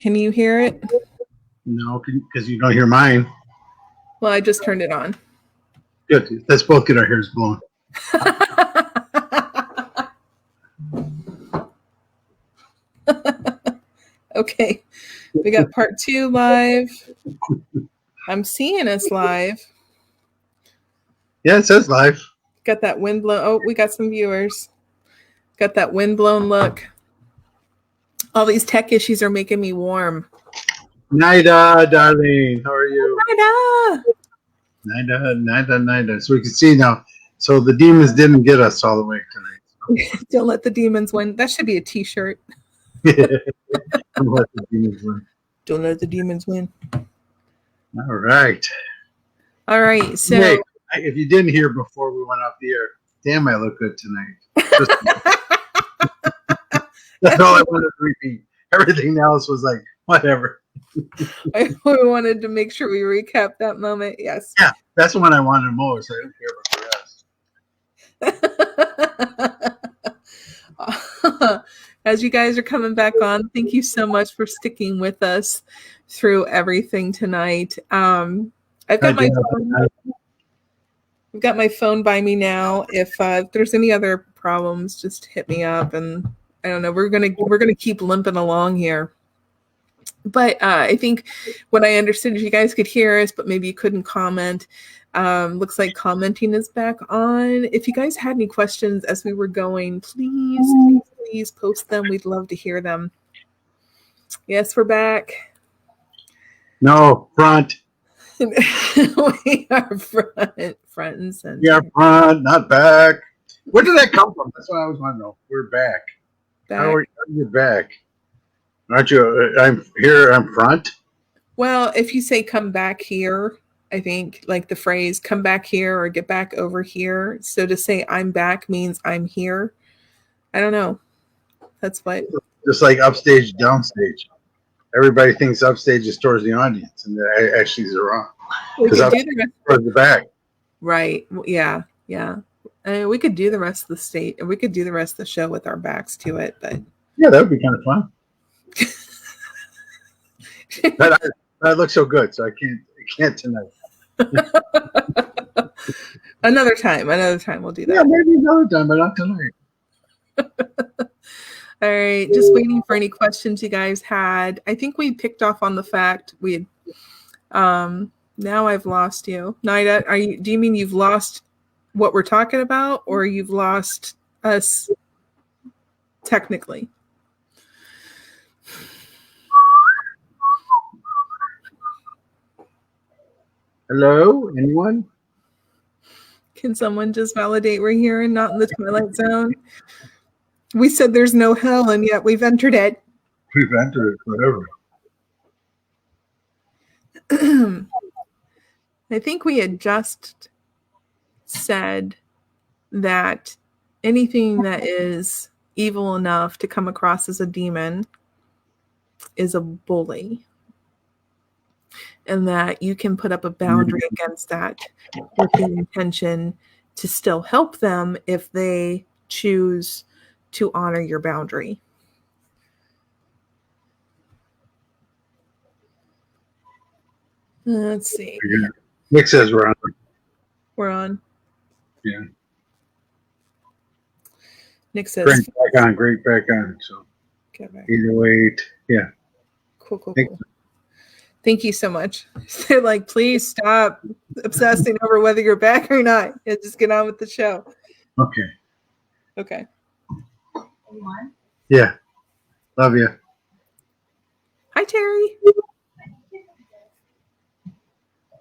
Can you hear it? No, because you don't hear mine. Well, I just turned it on. Good. Let's both get our hairs blown. Okay. We got part 2 live. I'm seeing us live. Yeah, it says live. Got that wind blown. Oh, we got some viewers. Got that wind blown look. All these tech issues are making me warm. Nida, darling. How are you? Nida. Nida. So we can see now. So the demons didn't get us all the way tonight. Don't let the demons win. That should be a t-shirt. Don't let the demons win. Don't let the demons win. All right. All right. So hey, if you didn't hear before we went off the air, damn, I look good tonight. That's all I wanted to repeat. Everything else was like, whatever. I wanted to make sure we recap that moment. Yes. Yeah, that's the one I wanted most. I don't care about the rest. As you guys are coming back on, thank you so much for sticking with us through everything tonight. I've got my phone by me now. If there's any other problems, just hit me up, and I don't know. We're gonna keep limping along here. But I think what I understood is you guys could hear us, but maybe you couldn't comment. Looks like commenting is back on. If you guys had any questions as we were going, please post them. We'd love to hear them. Yes, we're back. No, front. We are front and center. We are front, not back. Where did that come from? That's what I always want to know. We're back. How are you back? Aren't you? I'm here. I'm front. Well, if you say "come back here," I think like the phrase "come back here" or "get back over here." So to say "I'm back" means I'm here. I don't know. That's what. Just like upstage, downstage. Everybody thinks upstage is towards the audience, and that actually is wrong. Because upstage is towards the back. Right. Yeah. We could do the rest of the state, and we could do the rest of the show with our backs to it. But yeah, that would be kind of fun. I look so good, so I can't tonight. Another time we'll do that. Yeah, maybe another time, but not tonight. All right, just waiting for any questions you guys had. I think we picked off on the fact we had. Now I've lost you, Nida. Do you mean you've lost what we're talking about, or you've lost us technically? Hello, anyone? Can someone just validate we're here and not in the Twilight Zone? We said there's no hell, and yet we've entered it. We've entered it, whatever. I think we had just said that anything that is evil enough to come across as a demon is a bully. And that you can put up a boundary against that with the intention to still help them if they choose to honor your boundary. Let's see. Nick says we're on. We're on. Yeah. Nick says great back on. So okay, either way, yeah. Cool. Thank you so much. They're like, please stop obsessing over whether you're back or not. Yeah, just get on with the show. Okay. Anyone? Yeah. Love you. Hi, Terry.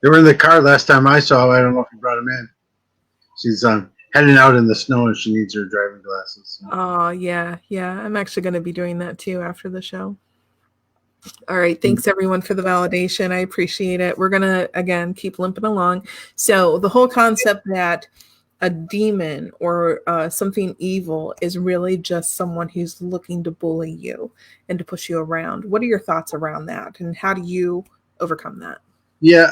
They were in the car last time I saw them. I don't know if you brought them in. She's heading out in the snow and she needs her driving glasses. Oh, yeah. I'm actually going to be doing that too after the show. All right. Thanks, everyone, for the validation. I appreciate it. We're going to, again, keep limping along. So the whole concept that a demon or something evil is really just someone who's looking to bully you and to push you around. What are your thoughts around that? And how do you overcome that? Yeah.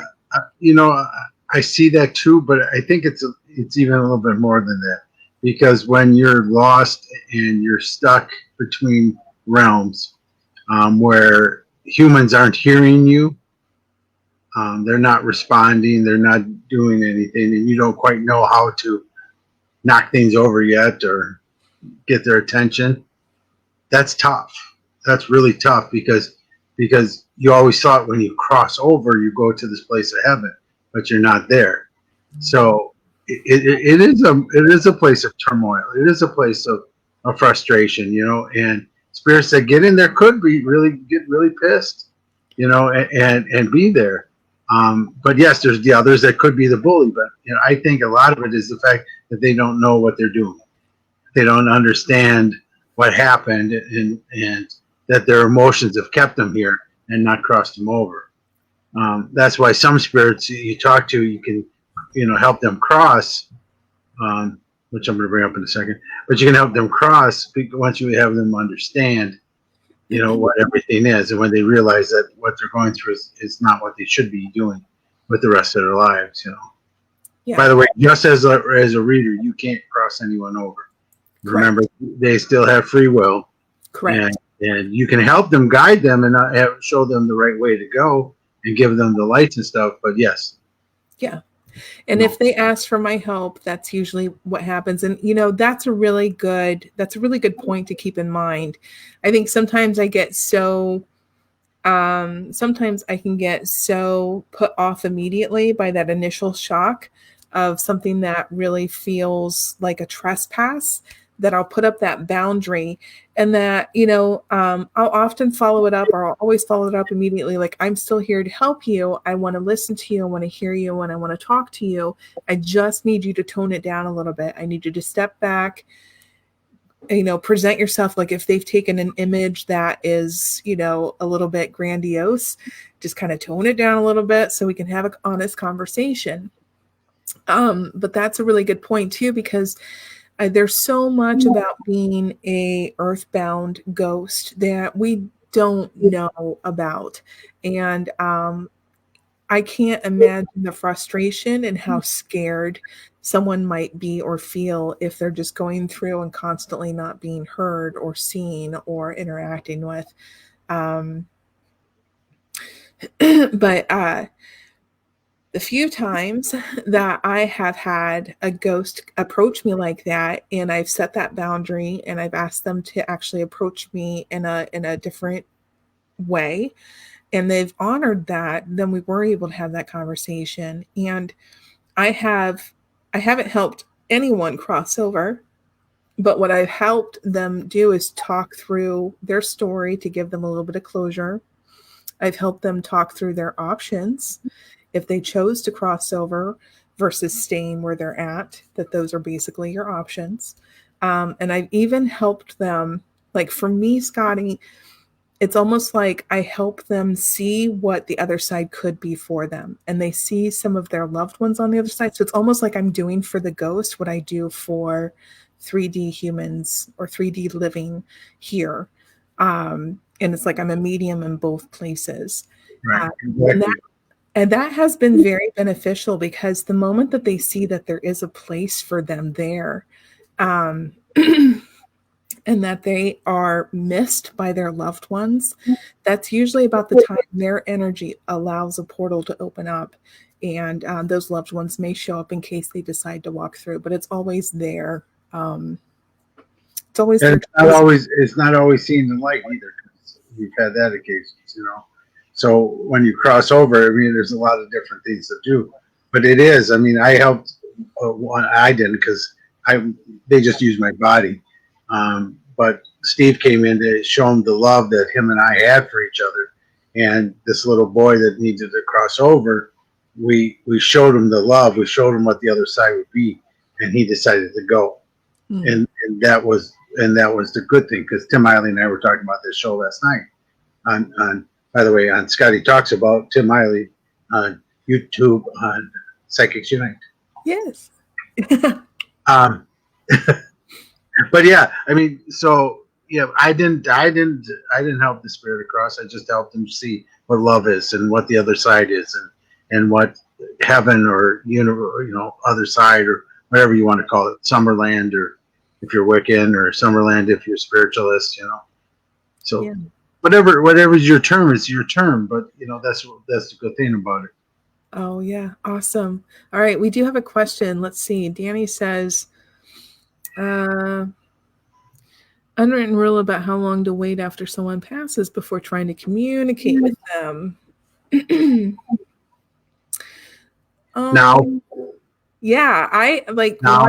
I see that too, but I think it's even a little bit more than that. Because when you're lost and you're stuck between realms, where humans aren't hearing you. They're not responding. They're not doing anything, and you don't quite know how to knock things over yet or get their attention. That's tough. That's really tough because you always thought when you cross over, you go to this place of heaven, but you're not there. So it is a place of turmoil. It is a place of frustration, and spirits that get in there could get really pissed, and be there. But yes, there's the others that could be the bully. But I think a lot of it is the fact that they don't know what they're doing. They don't understand what happened, and that their emotions have kept them here and not crossed them over. That's why some spirits you talk to, you can, help them cross, which I'm going to bring up in a second. But you can help them cross once you have them understand, what everything is, and when they realize that what they're going through is not what they should be doing with the rest of their lives. Yeah. By the way, just as a reader, you can't cross anyone over. Correct. Remember, they still have free will. Correct. And you can help them, guide them, and show them the right way to go, and give them the lights and stuff. But yes. Yeah. And if they ask for my help, that's usually what happens. And, that's a really good point to keep in mind. I think sometimes I get sometimes I can get so put off immediately by that initial shock of something that really feels like a trespass, that I'll put up that boundary, and that, I'll often follow it up, or I'll always follow it up immediately. Like, I'm still here to help you. I want to listen to you. I want to hear you, and I want to talk to you. I just need you to tone it down a little bit. I need you to step back, present yourself. Like, if they've taken an image that is, a little bit grandiose, just kind of tone it down a little bit so we can have an honest conversation. But that's a really good point too, because there's so much about being a earthbound ghost that we don't know about. And I can't imagine the frustration and how scared someone might be or feel if they're just going through and constantly not being heard or seen or interacting with. But the few times that I have had a ghost approach me like that, and I've set that boundary, and I've asked them to actually approach me in a different way, and they've honored that, then we were able to have that conversation. And I haven't helped anyone cross over, but what I've helped them do is talk through their story to give them a little bit of closure. I've helped them talk through their options if they chose to cross over versus staying where they're at, that those are basically your options. And I've even helped them, like for me, Scotty, it's almost like I help them see what the other side could be for them. And they see some of their loved ones on the other side. So it's almost like I'm doing for the ghost what I do for 3D humans or 3D living here. And it's like I'm a medium in both places. Right. And that has been very beneficial, because the moment that they see that there is a place for them there, and that they are missed by their loved ones, that's usually about the time their energy allows a portal to open up, and those loved ones may show up in case they decide to walk through, but it's always there. It's always there. It's not always seeing the light either. We've had that occasions, So when you cross over, there's a lot of different things to do. But it is, I helped one. I didn't, because they just used my body. But Steve came in to show him the love that him and I had for each other. And this little boy that needed to cross over, we showed him the love. We showed him what the other side would be, and he decided to go. And that was the good thing, because Tim Eiley and I were talking about this show last night on by the way, on Scotty Talks About, Tim Eiley on YouTube on Psychics Unite. Yes. But yeah, so yeah, I didn't help the spirit across. I just helped them see what love is and what the other side is, and what heaven or other side, or whatever you want to call it, Summerland, or if you're Wiccan, or Summerland if you're spiritualist, So. Yeah. whatever's your term is your term. But that's the good thing about it. Oh, yeah. Awesome. All right. We do have a question. Let's see. Danny says, unwritten rule about how long to wait after someone passes before trying to communicate with them. Now, Yeah, I like now,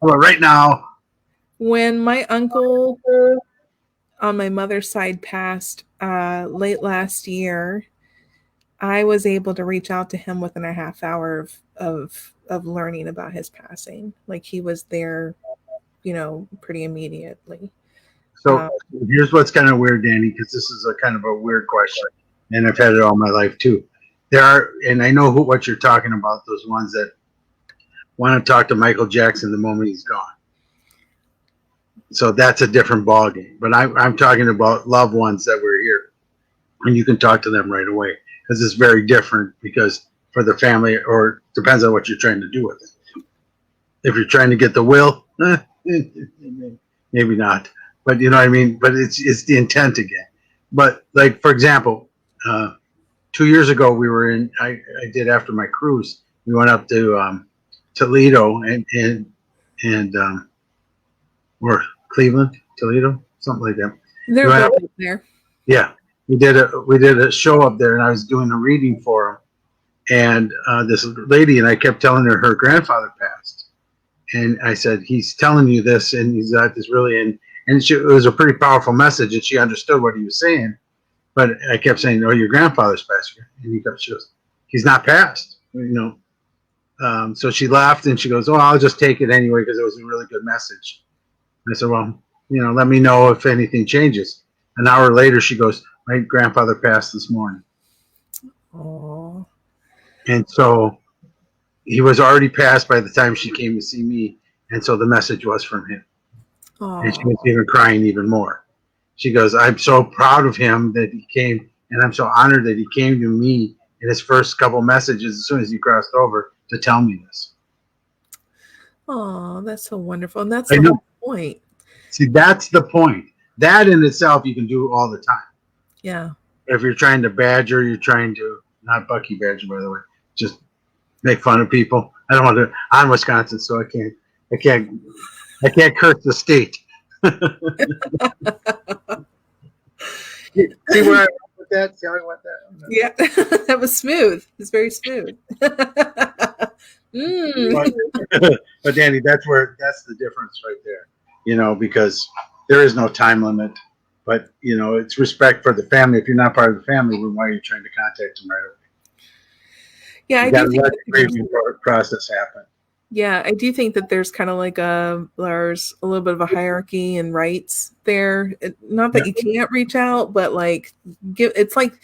well, right now, when my uncle on my mother's side passed late last year. I was able to reach out to him within a half hour of learning about his passing. Like he was there, pretty immediately. so here's what's kind of weird, Danny, because this is a kind of a weird question, and I've had it all my life too. And I know what you're talking about. Those ones that want to talk to Michael Jackson the moment he's gone. So that's a different ballgame. But I'm talking about loved ones that were here, and you can talk to them right away because it's very different. Because for the family, or depends on what you're trying to do with it. If you're trying to get the will, maybe not. But you know what I mean. But it's the intent again. But like for example, 2 years ago we were in. I did after my cruise. We went up to Toledo and or Cleveland, Toledo, something like that. They're both up there. Yeah, we did a show up there, and I was doing a reading for him. And this lady, and I kept telling her grandfather passed, and I said, he's telling you this, and he's got this really, and it was a pretty powerful message, and she understood what he was saying. But I kept saying, "Oh, your grandfather's passed," and she goes, "He's not passed," So she laughed, and she goes, "Oh, I'll just take it anyway because it was a really good message." I said, "Well, let me know if anything changes." An hour later, she goes, "My grandfather passed this morning." Oh. And so he was already passed by the time she came to see me. And so the message was from him. Aww. And she was even crying even more. She goes, "I'm so proud of him that he came, and I'm so honored that he came to me in his first couple messages as soon as he crossed over to tell me this." Oh, that's so wonderful. And that's the whole point. See, that's the point. That in itself you can do all the time. Yeah. If you're trying to badger, you're trying to, not Bucky Badger, by the way, just make fun of people. I don't want to. I'm Wisconsin, so I can't curse the state. See where I went with that? See how I went that? Yeah, that was smooth. It's very smooth. But Danny, that's the difference right there. Because there is no time limit. But it's respect for the family. If you're not part of the family, then why are you trying to contact them right away? Yeah, I do think let the grieving process happen. Yeah, I do think that there's kind of like there's a little bit of a hierarchy and rights there. Not that you can't reach out, but like it's like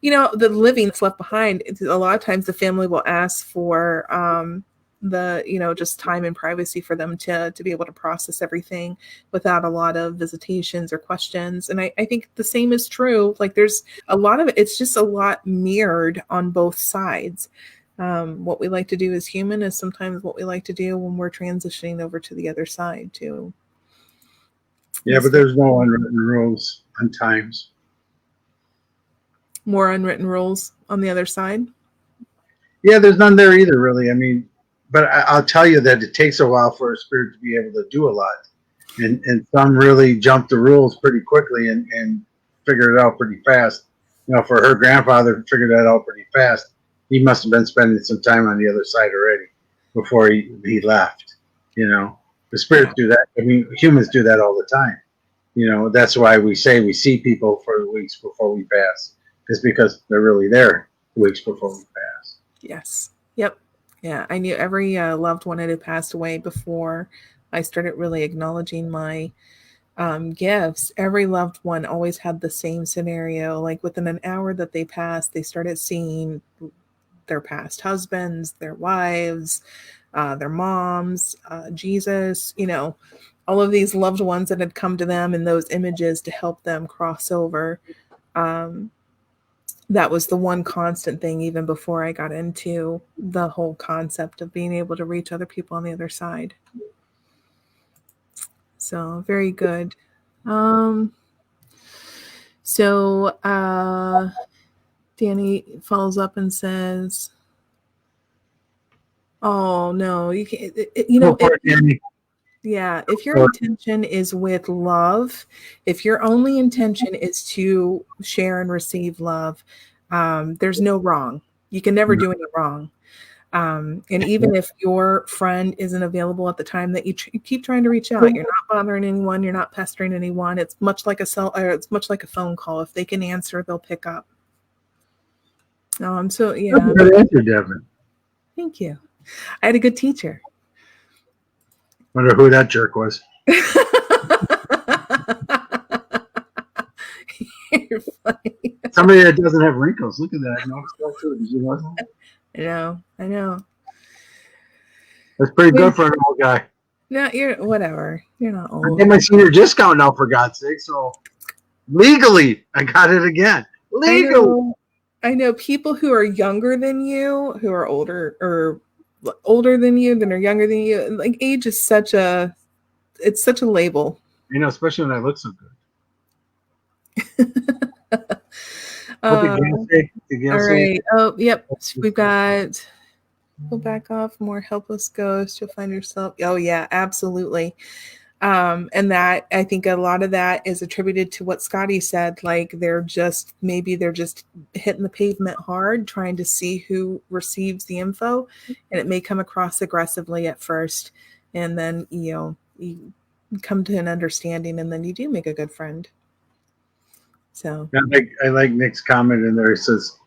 the living that's left behind. A lot of times the family will ask for the just time and privacy for them to be able to process everything without a lot of visitations or questions. And I think the same is true. Like there's a lot of it's just a lot mirrored on both sides. What we like to do as human is sometimes what we like to do when we're transitioning over to the other side too. Yeah, but there's no unwritten rules on times. More unwritten rules on the other side. Yeah, there's none there either, really. I mean, but I'll tell you that it takes a while for a spirit to be able to do a lot. And some really jump the rules pretty quickly and figure it out pretty fast. For her grandfather to figure that out pretty fast, he must have been spending some time on the other side already before he left. The spirits do that. I mean, humans do that all the time. That's why we say we see people for weeks before we pass. It's because they're really there weeks before we pass. Yes. Yep. Yeah. I knew every loved one that had passed away before I started really acknowledging my gifts. Every loved one always had the same scenario. Like within an hour that they passed, they started seeing their past husbands, their wives, their moms, Jesus, all of these loved ones that had come to them in those images to help them cross over. That was the one constant thing even before I got into the whole concept of being able to reach other people on the other side. So very good. Um, so Danny follows up and says, "Oh no, you can't. You know, Go for it, Danny. yeah, if your intention is with love, if your only intention is to share and receive love, there's no wrong. You can never do any wrong. And even if your friend isn't available at the time that you keep trying to reach out, you're not bothering anyone, you're not pestering anyone. It's much like it's much like a phone call. If they can answer, they'll pick up. So yeah. That's a good answer, Devin. Thank you. I had a good teacher. Wonder who that jerk was. You're funny. Somebody that doesn't have wrinkles. Look at that. No, did you know that? I know. That's pretty good for an old guy. No, you're whatever. You're not old. I get my senior discount now, for God's sake. So legally, I got it again. Legally. I know people who are younger than you, who are older than you, that are younger than you. Like age is such a label. You know, especially when I look so good. What did Gail say? All right. Oh, yep. We've got go back off, more helpless ghost. You'll find yourself. Oh yeah, absolutely. And that, I think a lot of that is attributed to what Scotty said. Like they're just hitting the pavement hard, trying to see who receives the info, and it may come across aggressively at first, and then you come to an understanding, and then you do make a good friend. So I like Nick's comment in there. He says,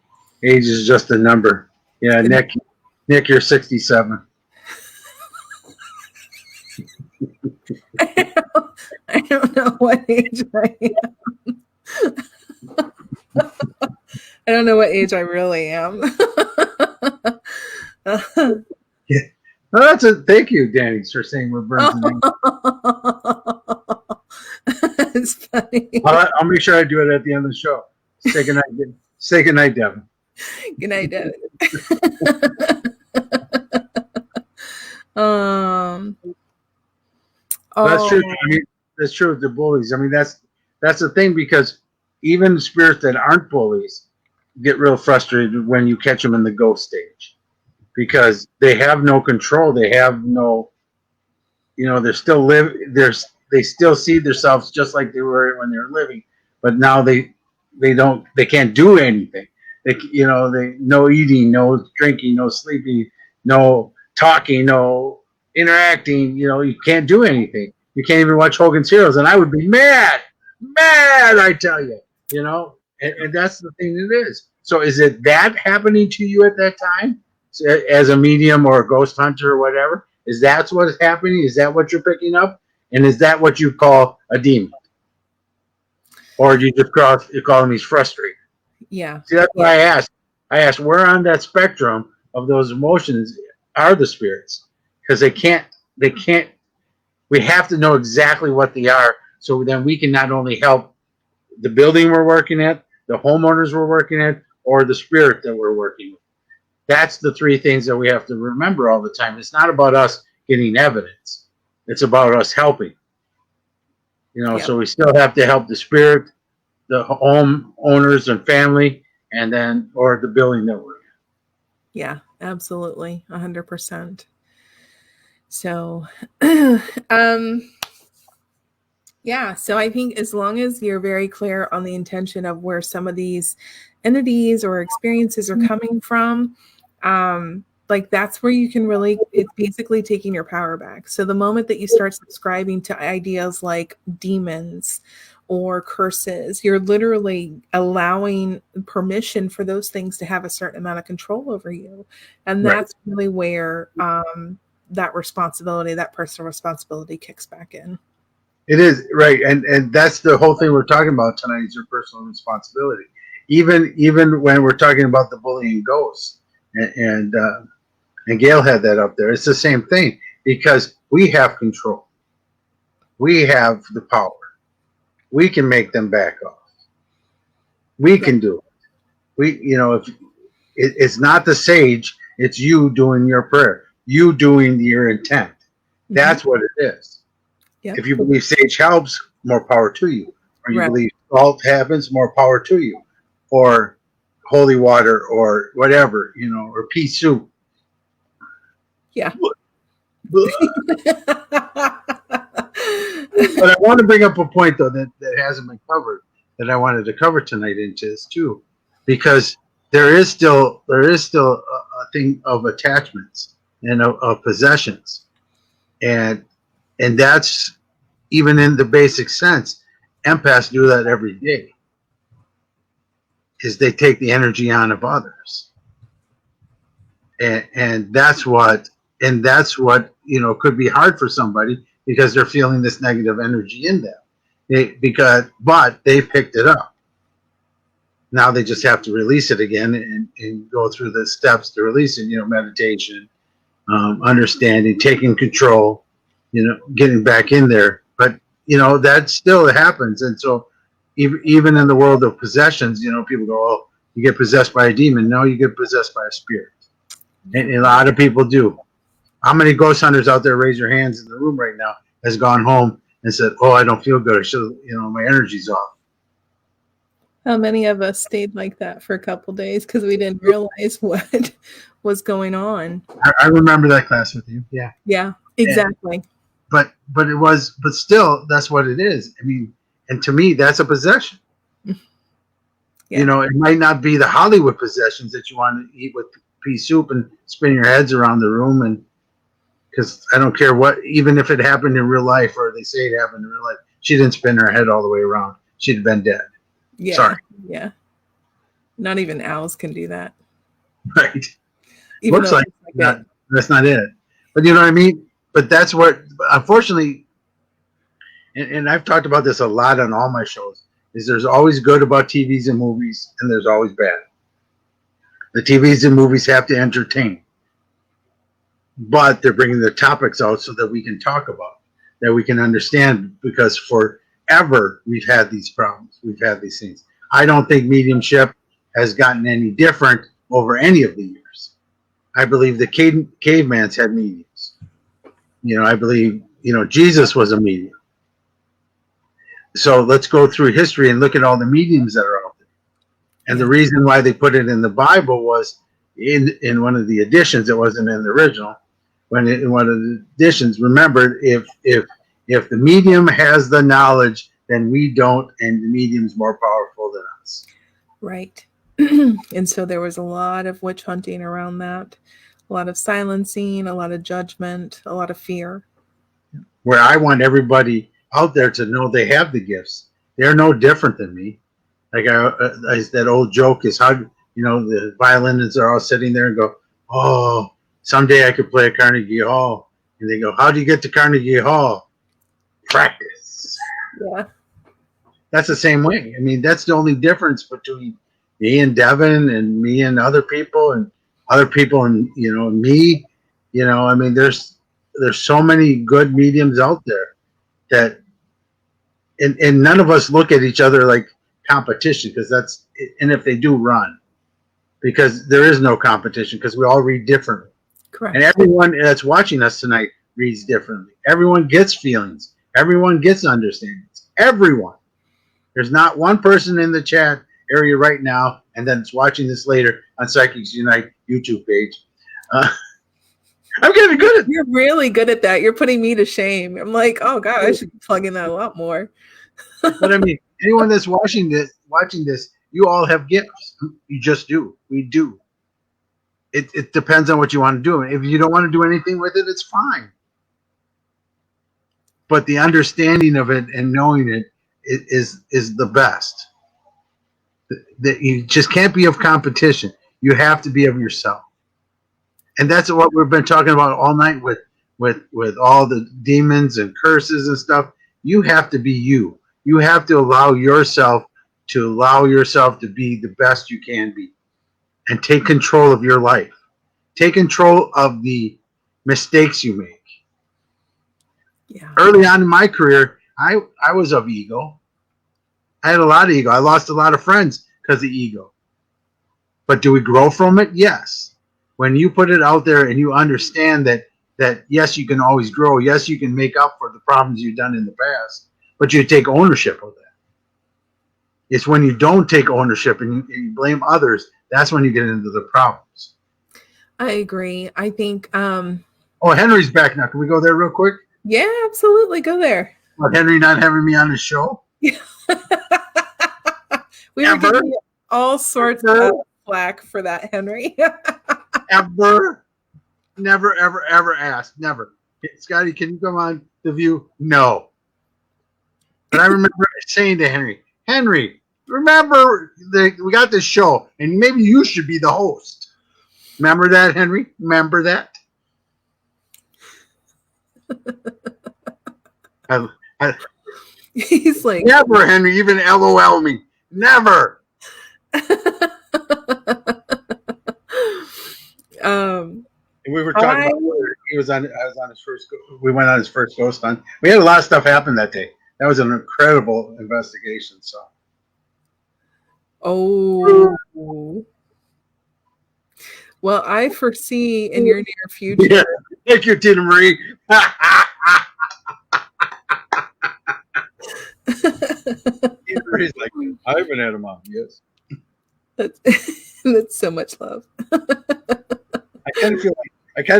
"Age is just a number." Yeah, Nick, you're 67. I don't know what age I am. I don't know what age I really am. Yeah. Well, thank you, Danny, for saying we're burnt. It's funny. I'll make sure I do it at the end of the show. Say goodnight, say goodnight, Devin. Good night, Devin. That's true. I mean, that's true with the bullies. I mean, that's the thing, because even the spirits that aren't bullies get real frustrated when you catch them in the ghost stage, because they have no control. They have no, they're still they still see themselves just like they were when they were living, but now they can't do anything. They no eating, no drinking, no sleeping, no talking, no interacting. You can't do anything. You can't even watch Hogan's Heroes, and I would be mad, I tell you. And that's the thing it is. So is it that happening to you at that time, as a medium or a ghost hunter or whatever? Is that what's happening? Is that what you're picking up? And is that what you call a demon? Or do you just call him he's frustrated? Yeah. See, that's why I asked where on that spectrum of those emotions are the spirits? Because they can't, we have to know exactly what they are, so then we can not only help the building we're working at, the homeowners we're working at, or the spirit that we're working with. That's the three things that we have to remember all the time. It's not about us getting evidence. It's about us helping. So we still have to help the spirit, the home owners and family, and then, or the building that we're in. Yeah, absolutely. 100%. So, yeah, so I think as long as you're very clear on the intention of where some of these entities or experiences are coming from, like that's where you can really, it's basically taking your power back. So the moment that you start subscribing to ideas like demons or curses, you're literally allowing permission for those things to have a certain amount of control over you. And that's really where that responsibility, that personal responsibility kicks back in. It is, right. And that's the whole thing we're talking about tonight, is your personal responsibility. Even when we're talking about the bullying ghosts, and Gail had that up there, it's the same thing, because we have control. We have the power. We can make them back off. We can do it. If it's not the sage, it's you doing your prayer, you doing your intent. That's what it is. Yep. If you believe sage helps, more power to you. Or you Right. believe salt happens, more power to you. Or holy water or whatever, or pea soup. Yeah. But I want to bring up a point though that hasn't been covered that I wanted to cover tonight into this too, because there is still a thing of attachments and of possessions, and that's even in the basic sense. Empaths do that every day. Is they take the energy on of others, and that's what could be hard for somebody because they're feeling this negative energy in them. But they picked it up. Now they just have to release it again and go through the steps to release it. Meditation, understanding, taking control, getting back in there. But that still happens, and so even in the world of possessions, people go, "Oh, you get possessed by a demon." No, you get possessed by a spirit, and a lot of people do. How many ghost hunters out there, raise your hands in the room right now, has gone home and said, "Oh, I don't feel good. I should, my energy's off." How many of us stayed like that for a couple days because we didn't realize what was going on? I remember that class with you. Yeah. Yeah, exactly. But still, that's what it is. I mean, and to me, that's a possession. Yeah. It might not be the Hollywood possessions that you want to eat with pea soup and spin your heads around the room, and because I don't care what, even if it happened in real life or they say it happened in real life, she didn't spin her head all the way around. She'd have been dead. Yeah. Sorry. Yeah. Not even owls can do that. Right. Even Looks though like it's that. That's not it. But you know what I mean? But that's what, unfortunately, and I've talked about this a lot on all my shows, is there's always good about TVs and movies, and there's always bad. The TVs and movies have to entertain, but they're bringing the topics out so that we can talk about, that we can understand, because forever we've had these problems. We've had these things. I don't think mediumship has gotten any different over any of the years. I believe the cavemans had mediums. I believe, Jesus was a medium. So let's go through history and look at all the mediums that are out there. And the reason why they put it in the Bible was in one of the editions. It wasn't in the original. In one of the editions, remember, if the medium has the knowledge, then we don't, and the medium's more powerful than us. Right. And so there was a lot of witch hunting around that, a lot of silencing, a lot of judgment, a lot of fear. Where I want everybody out there to know they have the gifts. They're no different than me. Like that old joke is how, the violinists are all sitting there and go, "Oh, someday I could play at Carnegie Hall." And they go, "How do you get to Carnegie Hall?" Practice. Yeah. That's the same way. I mean, that's the only difference between me and Devin and me and other people and me. I mean, there's so many good mediums out there that, and none of us look at each other like competition, because and if they do, run, because there is no competition, because we all read differently. Correct. And everyone that's watching us tonight reads differently. Everyone gets feelings. Everyone gets understandings. Everyone. There's not one person in the chat area right now and then it's watching this later on Psychics Unite YouTube page. I'm getting good at You're really good at that. You're putting me to shame. I'm like, oh God, I should be plugging that a lot more. But I mean, anyone that's watching this, you all have gifts. You just do. We do. It depends on what you want to do. If you don't want to do anything with it, it's fine. But the understanding of it and knowing it is the best. That you just can't be of competition. You have to be of yourself. And that's what we've been talking about all night with all the demons and curses and stuff. You have to be you. You have to allow yourself to be the best you can be, and take control of your life. Take control of the mistakes you make. Yeah. Early on in my career, I was of ego. I had a lot of ego. I lost a lot of friends because of ego. But do we grow from it? Yes. When you put it out there and you understand that yes, you can always grow. Yes, you can make up for the problems you've done in the past. but you take ownership of that. It's when you don't take ownership and you blame others, that's when you get into the problems. I agree. I think Oh, Henry's back now. Can we go there real quick? yeah, absolutely. Go there. About Henry not having me on his show? We were giving you all sorts of flack for that, Henry. Ever. Never, ever, ever asked. Never. Scotty, can you come on The View? No. But I remember saying to Henry, remember we got this show, and maybe you should be the host. Remember that, Henry? Remember that? He's like, never, Henry, even LOL me. Never. We were talking about I was on his first. We went on his first ghost hunt. We had a lot of stuff happen that day. That was an incredible investigation. So. Oh. Well, I foresee in your near future. Yeah. Thank you, Tina Marie. Tina Marie's like, I haven't had a mom. Yes. That's so much love. I kind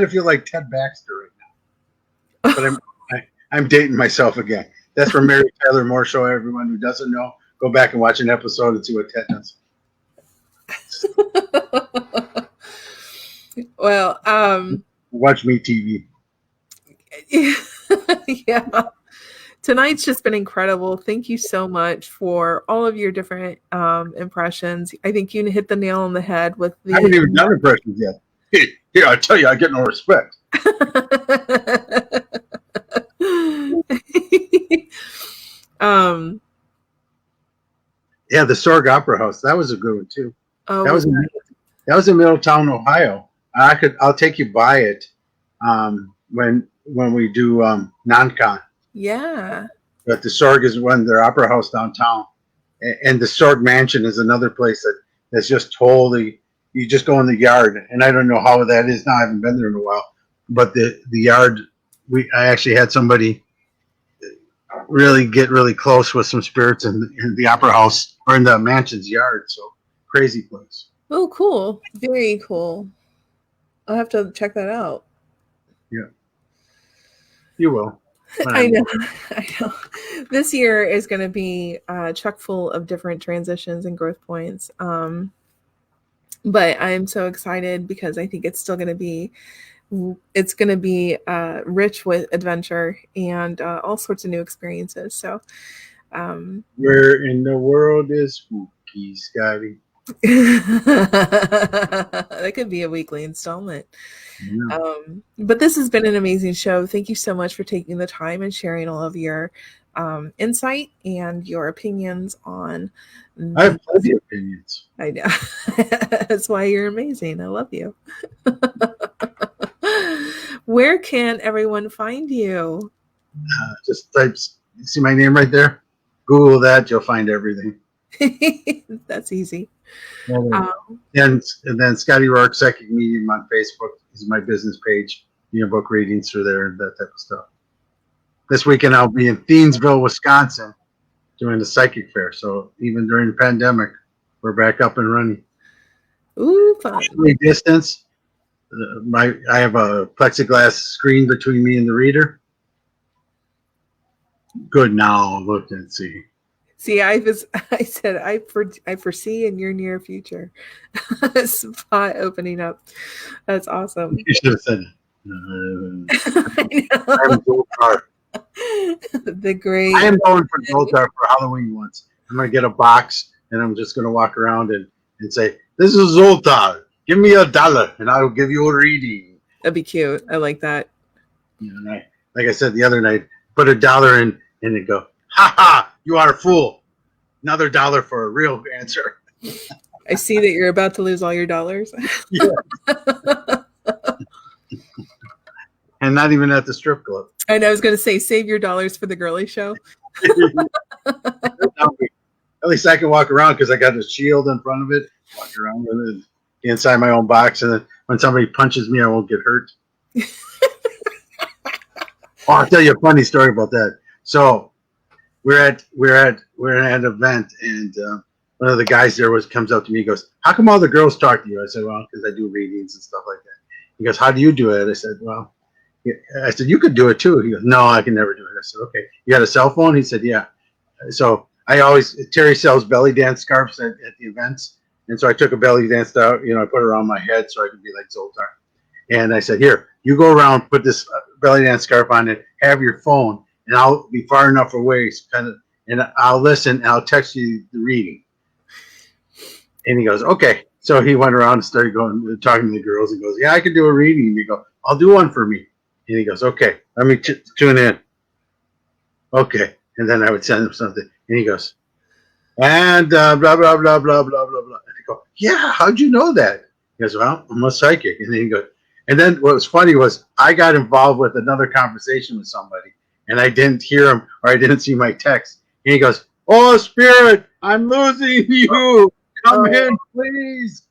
of feel like Ted Baxter right now, but I'm dating myself again. That's from Mary Tyler Moore Show. Everyone who doesn't know, go back and watch an episode and see what Ted does. Well, watch me TV. Yeah. Tonight's just been incredible. Thank you so much for all of your different impressions. I think you hit the nail on the head with the. I haven't even done impressions yet. Here, I tell you, I get no respect. Yeah, the Sorg Opera House. That was a good one too. Oh, that was in Middletown, Ohio. I'll take you by it when we do non-con. Yeah. But the Sorg is one their opera house downtown, and the Sorg Mansion is another place that's just totally. You just go in the yard, and I don't know how that is now. I haven't been there in a while, but the yard. I actually had somebody really get really close with some spirits in the opera house or in the mansion's yard. So crazy place. Oh, cool! Very cool. I'll have to check that out. Yeah, you will. I know. This year is going to be chock full of different transitions and growth points. But I'm so excited because I think it's still going to be rich with adventure and all sorts of new experiences. So, where in the world is spooky, Scotty? That could be a weekly installment. Yeah. But this has been an amazing show. Thank you so much for taking the time and sharing all of your insight and your opinions on. I have plenty of opinions. I know. That's why you're amazing. I love you. Where can everyone find you? Just type. See my name right there? Google that. You'll find everything. That's easy. And then Scotty Rorek Psychic Medium on Facebook is my business page. Book readings through there and that type of stuff. This weekend I'll be in Thiensville, Wisconsin, doing the psychic fair. So even during the pandemic, we're back up and running. Ooh, fun. Distance. I have a plexiglass screen between me and the reader. Good. Now look and see. See, I said I foresee in your near future a spot opening up. That's awesome. You should have said it. The great. I am going for Zoltar for Halloween once. I'm going to get a box and I'm just going to walk around and say, "This is Zoltar. Give me $1 and I will give you a reading." That'd be cute. I like that. Like I said the other night, put $1 in and then go, "Ha ha! You are a fool. Another $1 for a real answer." I see that you're about to lose all your dollars. Yeah. And not even at the strip club. And I was going to say, save your dollars for the girly show. At least I can walk around because I got a shield in front of it. Walk around with it inside my own box, and then when somebody punches me, I won't get hurt. I'll tell you a funny story about that. So we're at an event, and one of the guys there comes up to me. He goes, "How come all the girls talk to you?" I said, "Well, because I do readings and stuff like that." He goes, "How do you do it?" I said, "Well," I said, "You could do it too." He goes, "No, I can never do it." I said, "Okay, you got a cell phone?" He said, "Yeah." So Terry sells belly dance scarves at the events, and so I took a belly dance out. I put it around my head so I could be like Zoltar. And I said, "Here, you go around, put this belly dance scarf on it, have your phone, and I'll be far enough away, and I'll listen, and I'll text you the reading." And he goes, "Okay." So he went around and started talking to the girls, and goes, "Yeah, I can do a reading." And we go, "I'll do one for me." And he goes, "Okay, let me tune in." Okay. And then I would send him something, and he goes, "And blah, blah, blah, blah, blah, blah, blah." And I go, "Yeah, how'd you know that?" He goes, "Well, I'm a psychic." And then he goes, and then what was funny was I got involved with another conversation with somebody, and I didn't hear him or I didn't see my text. And he goes, "Oh, Spirit, I'm losing you. Come in, please."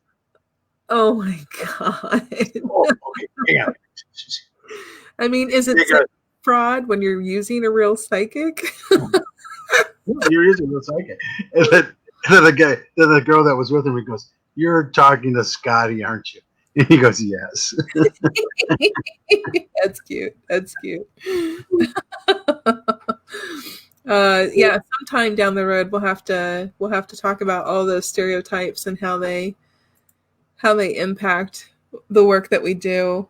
Oh my God. Oh, okay, hang on. I mean, is it fraud when you're using a real psychic? You're using a psychic. And then the girl that was with him, he goes, "You're talking to Scotty, aren't you?" And he goes, "Yes." That's cute. That's cute. Yeah, sometime down the road we'll have to talk about all those stereotypes and how they impact the work that we do.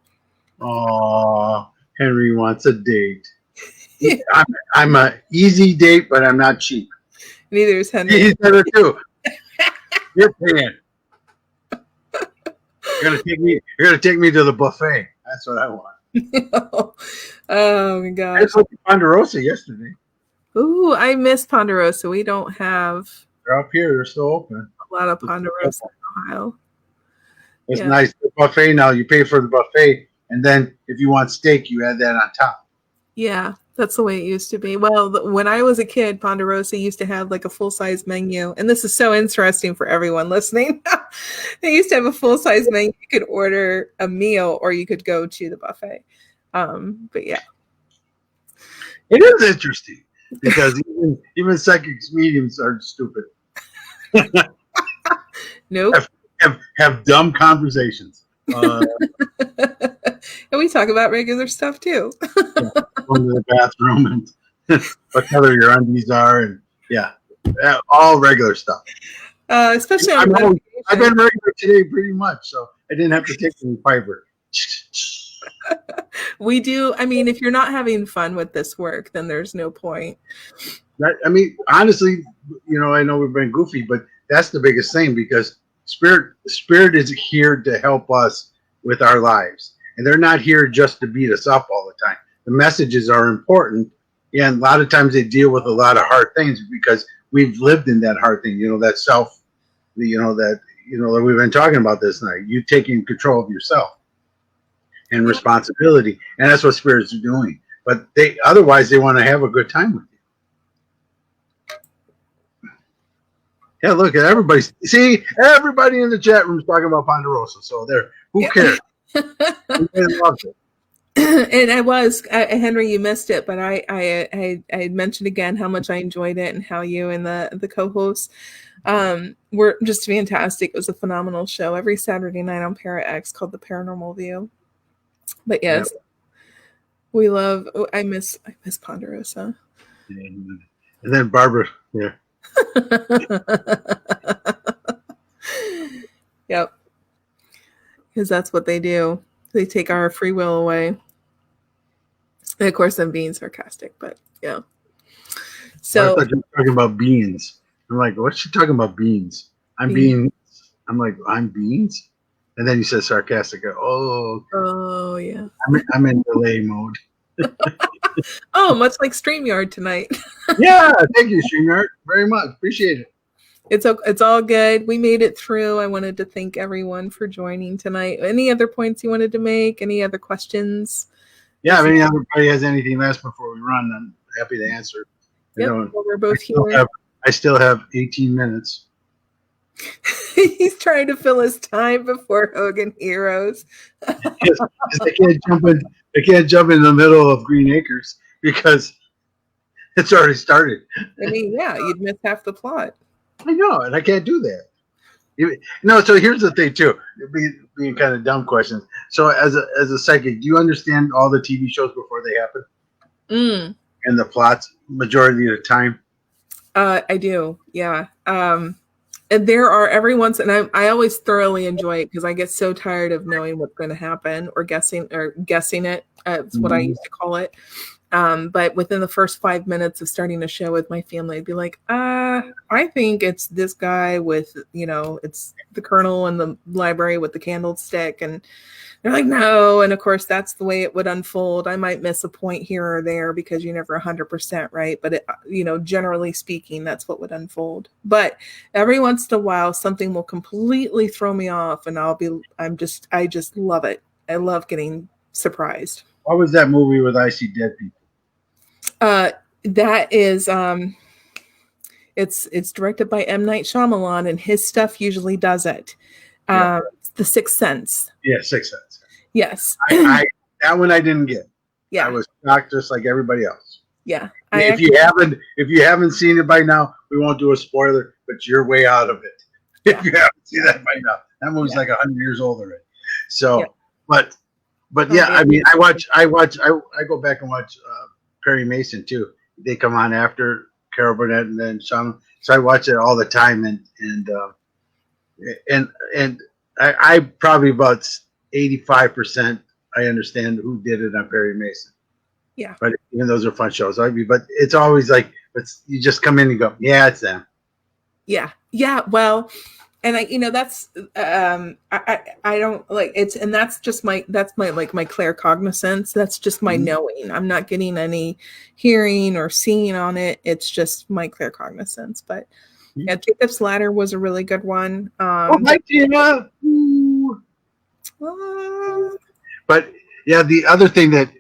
Oh, Henry wants a date. I'm a easy date, but I'm not cheap. Neither is Henry. He's better too. You're paying. You're gonna take me to the buffet. That's what I want. Oh my gosh. I just went to Ponderosa yesterday. Ooh, I miss Ponderosa. We don't have. They're up here. They're still open. A lot of Ponderosa in Ohio. It's nice. The buffet now. You pay for the buffet, and then if you want steak, you add that on top. Yeah, that's the way it used to be. Well, when I was a kid, Ponderosa used to have like a full-size menu. And this is so interesting for everyone listening. They used to have a full-size menu. You could order a meal or you could go to the buffet. But yeah. It is interesting because even psychics mediums are stupid. Nope. Have dumb conversations. And we talk about regular stuff too. Going to the bathroom and what color your undies are, and all regular stuff. Especially I've been regular today pretty much, so I didn't have to take any fiber. We do. I mean, if you're not having fun with this work, then there's no point. I mean, honestly, I know we've been goofy, but that's the biggest thing because spirit is here to help us with our lives, and they're not here just to beat us up all the time. The messages are important, and a lot of times they deal with a lot of hard things because we've lived in that hard thing. That self, that we've been talking about this night. You taking control of yourself and responsibility, and that's what spirits are doing. But otherwise they want to have a good time with you. Yeah, look at everybody. See, everybody in the chat room is talking about Ponderosa. So there, who cares? Everybody loves it. And Henry, you missed it, but I mentioned again how much I enjoyed it and how you and the co-hosts were just fantastic. It was a phenomenal show every Saturday night on Para X called The Paranormal View. But yes, we love. I miss Ponderosa. And then Barbara, yeah. Yep, because that's what they do. They take our free will away. And of course, I'm being sarcastic, but yeah. So I thought you were talking about beans. I'm like, what's she talking about beans? I'm beans. I'm like, I'm beans? And then you said sarcastic. Oh yeah. I'm in delay mode. Oh, much like StreamYard tonight. Yeah, thank you, StreamYard. Very much. Appreciate it. It's all good. We made it through. I wanted to thank everyone for joining tonight. Any other points you wanted to make? Any other questions? Yeah, if anybody has anything last before we run, I'm happy to answer. Yep, we're both here. I still have 18 minutes. He's trying to fill his time before Hogan Heroes. Yes, they can't jump in the middle of Green Acres because It's already started. I mean, yeah, you'd miss half the plot. I know, and I can't do that. No, so here's the thing too. Being kind of dumb questions. So as a psychic, do you understand all the TV shows before they happen Mm. and the plots majority of the time? I do, yeah. And there are every once, and I always thoroughly enjoy it because I get so tired of knowing what's going to happen or guessing it. It's what I used to call it. But within the first 5 minutes of starting a show with my family, I'd be like, I think it's this guy with, it's the colonel in the library with the candlestick. And they're like, no. And of course, that's the way it would unfold. I might miss a point here or there because you're never 100% right. But, generally speaking, that's what would unfold. But every once in a while, something will completely throw me off and I just love it. I love getting surprised. What was that movie with I See Dead People? That is, it's directed by M. Night Shyamalan, and his stuff usually does it. Yeah. The Sixth Sense. Yeah, Sixth Sense. Yes. That one I didn't get. Yeah. I was shocked just like everybody else. Yeah. If you haven't seen it by now, we won't do a spoiler, but you're way out of it. If you haven't seen that by now. That movie's like 100 years old already. So but yeah, I mean I go back and watch Perry Mason too. They come on after Carol Burnett and then Sean. So I watch it all the time and I probably about 85% I understand who did it on Perry Mason. Yeah. But even those are fun shows. But it's always like you just come in and go, yeah, it's them. Yeah. Yeah. Well, and that's I don't like it's, and that's my claircognizance. That's just my knowing. I'm not getting any hearing or seeing on it. It's just my claircognizance. But yeah, Jacob's Ladder was a really good one. Hi, Tina. But yeah, the other thing that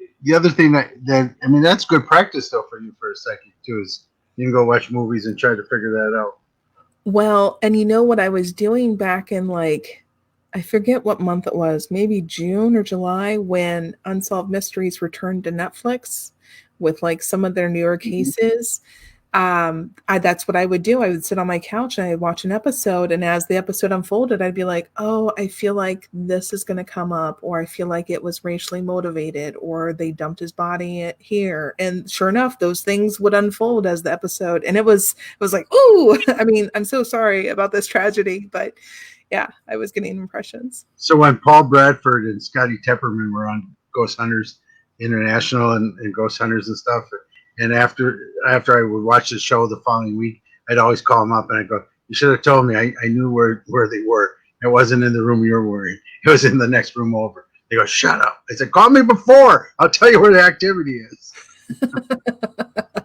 I mean, that's good practice though for you for a second too, is you can go watch movies and try to figure that out. Well, and what I was doing back in I forget what month it was, maybe June or July, when Unsolved Mysteries returned to Netflix with some of their newer cases. That's what I would do. I would sit on my couch and I'd watch an episode, and as the episode unfolded, I'd be like, oh, I feel like this is going to come up, or I feel like it was racially motivated, or they dumped his body here. And sure enough, those things would unfold as the episode. And it was like, ooh, I mean, I'm so sorry about this tragedy, but yeah, I was getting impressions. So when Paul Bradford and Scotty Tepperman were on Ghost Hunters International and Ghost Hunters and stuff, and after I would watch the show the following week, I'd always call them up and I'd go, you should have told me. I knew where they were. It wasn't in the room you were in. It was in the next room over. They go, shut up. I said, call me before. I'll tell you where the activity is.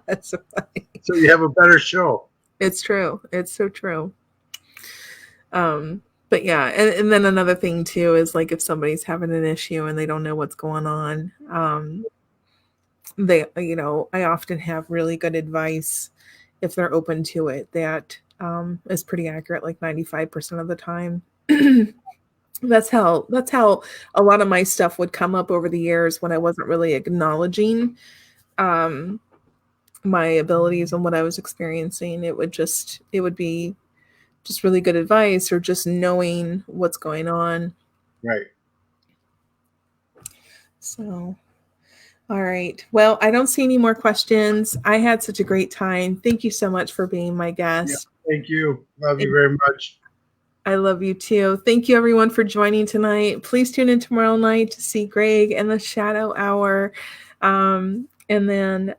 That's so funny. So you have a better show. It's true. It's so true. But yeah, and then another thing too is if somebody's having an issue and they don't know what's going on, I often have really good advice if they're open to it that is pretty accurate, 95% of the time. That's how a lot of my stuff would come up over the years when I wasn't really acknowledging my abilities and what I was experiencing. It would be just really good advice, or just knowing what's going on. Right. So, all right. Well, I don't see any more questions. I had such a great time. Thank you so much for being my guest. Yeah, thank you. Love you very much. I love you too. Thank you everyone for joining tonight. Please tune in tomorrow night to see Greg and the Shadow Hour. And then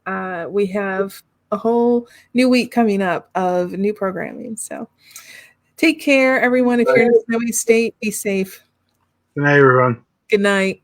we have a whole new week coming up of new programming. So take care, everyone. If you're in a snowy state, be safe. Good night, everyone. Good night.